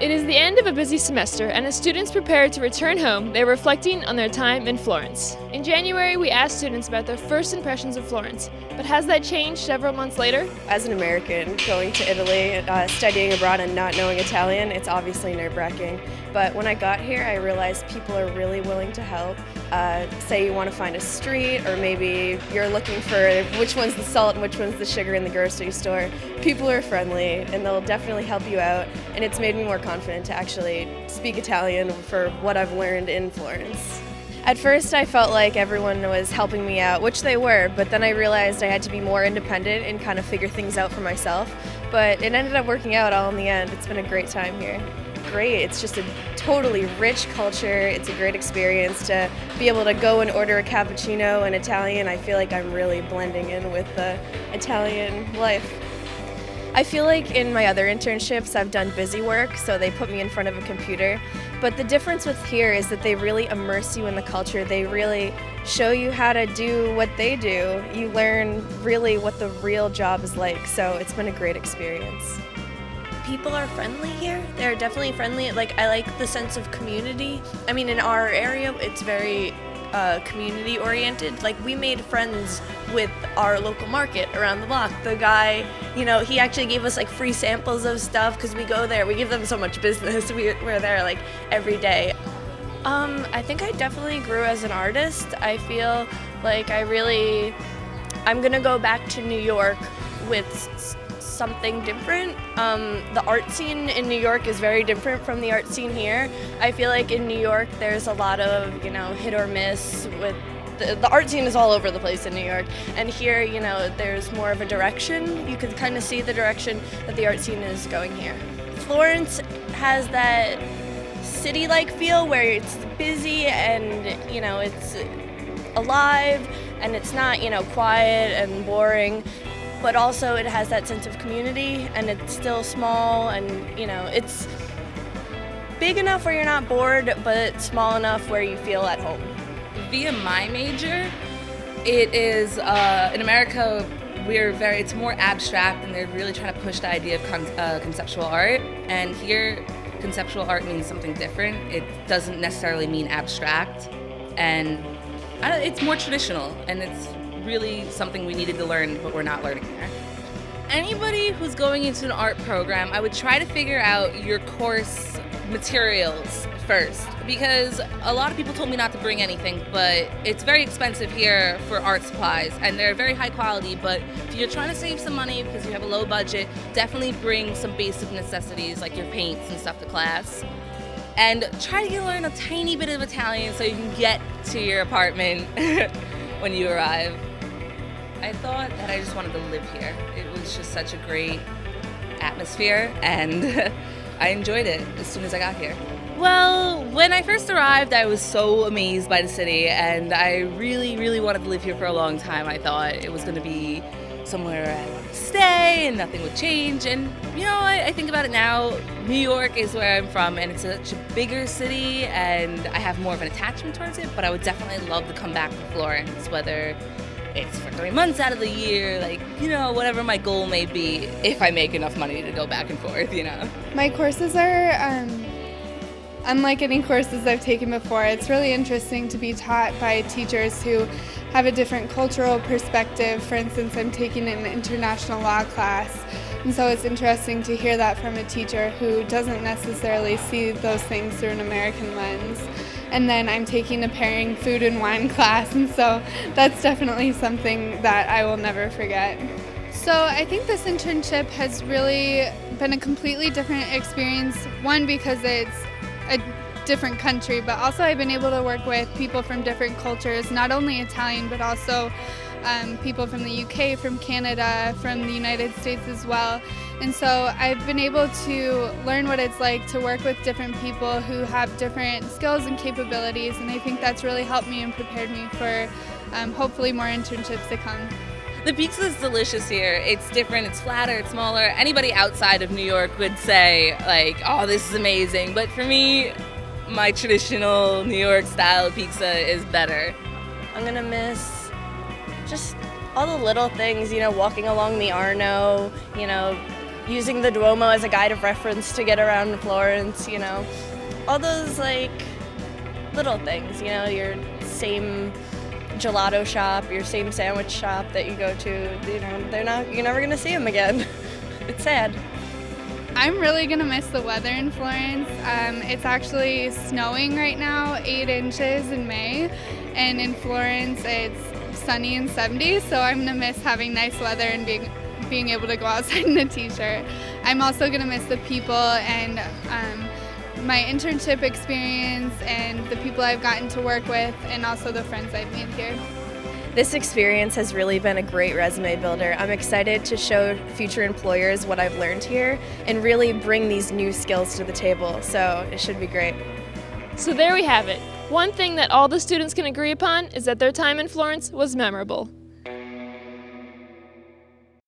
It is the end of a busy semester, and as students prepare to return home, they are reflecting on their time in Florence. In January, we asked students about their first impressions of Florence, but has that changed several months later? As an American, going to Italy, studying abroad and not knowing Italian, it's obviously nerve-wracking. But when I got here, I realized people are really willing to help. Say you want to find a street, or maybe you're looking for which one's the salt and which one's the sugar in the grocery store. People are friendly, and they'll definitely help you out, and it's made me more confident to actually speak Italian for what I've learned in Florence. At first I felt like everyone was helping me out, which they were, but then I realized I had to be more independent and kind of figure things out for myself. But it ended up working out all in the end. It's been a great time here. Great, it's just a totally rich culture. It's a great experience to be able to go and order a cappuccino in Italian. I feel like I'm really blending in with the Italian life. I feel like in my other internships I've done busy work, so they put me in front of a computer. But the difference with here is that they really immerse you in the culture. They really show you how to do what they do. You learn really what the real job is like, so it's been a great experience. People are friendly here. They're definitely friendly. I like the sense of community. I mean, in our area, it's very community oriented. We made friends with our local market around the block. The guy, he actually gave us free samples of stuff because we go there. We give them so much business. We're there every day. I think I definitely grew as an artist. I feel like I'm gonna go back to New York with something different. The art scene in New York is very different from the art scene here. I feel like in New York there's a lot of hit or miss with the art scene is all over the place in New York, and here there's more of a direction. You can kind of see the direction that the art scene is going here. Florence has that city-like feel where it's busy and it's alive, and it's not quiet and boring. But also it has that sense of community, and it's still small, and it's big enough where you're not bored, but small enough where you feel at home. Via my major, it is in America it's more abstract, and they're really trying to push the idea of conceptual art. And here, conceptual art means something different. It doesn't necessarily mean abstract, and it's more traditional, and it's really something we needed to learn, but we're not learning there. Anybody who's going into an art program, I would try to figure out your course materials first, because a lot of people told me not to bring anything, but it's very expensive here for art supplies, and they're very high quality. But if you're trying to save some money because you have a low budget, definitely bring some basic necessities like your paints and stuff to class. And try to learn a tiny bit of Italian so you can get to your apartment when you arrive. I thought that I just wanted to live here. It was just such a great atmosphere, and I enjoyed it as soon as I got here. Well, when I first arrived, I was so amazed by the city, and I really, really wanted to live here for a long time. I thought it was going to be somewhere I wanted to stay and nothing would change. And, I think about it now, New York is where I'm from, and it's such a bigger city, and I have more of an attachment towards it, but I would definitely love to come back to Florence, whether it's for 3 months out of the year, whatever my goal may be, if I make enough money to go back and forth, My courses are unlike any courses I've taken before. It's really interesting to be taught by teachers who have a different cultural perspective. For instance, I'm taking an international law class, and so it's interesting to hear that from a teacher who doesn't necessarily see those things through an American lens. And then I'm taking a pairing food and wine class, and so that's definitely something that I will never forget. So I think this internship has really been a completely different experience. One, because it's a different country, but also I've been able to work with people from different cultures, not only Italian, but also people from the UK, from Canada, from the United States as well. And so I've been able to learn what it's like to work with different people who have different skills and capabilities, and I think that's really helped me and prepared me for hopefully more internships to come. The pizza is delicious here. It's different, it's flatter, it's smaller. Anybody outside of New York would say, oh, this is amazing. But for me, my traditional New York style pizza is better. I'm gonna miss just all the little things, walking along the Arno, using the Duomo as a guide of reference to get around Florence, you know. All those like little things, you know, your same gelato shop, your same sandwich shop that you go to, you know, you're never gonna see them again. It's sad. I'm really gonna miss the weather in Florence. It's actually snowing right now, 8 inches in May, and in Florence it's sunny and 70, so I'm gonna miss having nice weather and being able to go outside in a t-shirt. I'm also gonna miss the people and my internship experience and the people I've gotten to work with, and also the friends I've made here. This experience has really been a great resume builder. I'm excited to show future employers what I've learned here and really bring these new skills to the table, so it should be great. So there we have it. One thing that all the students can agree upon is that their time in Florence was memorable.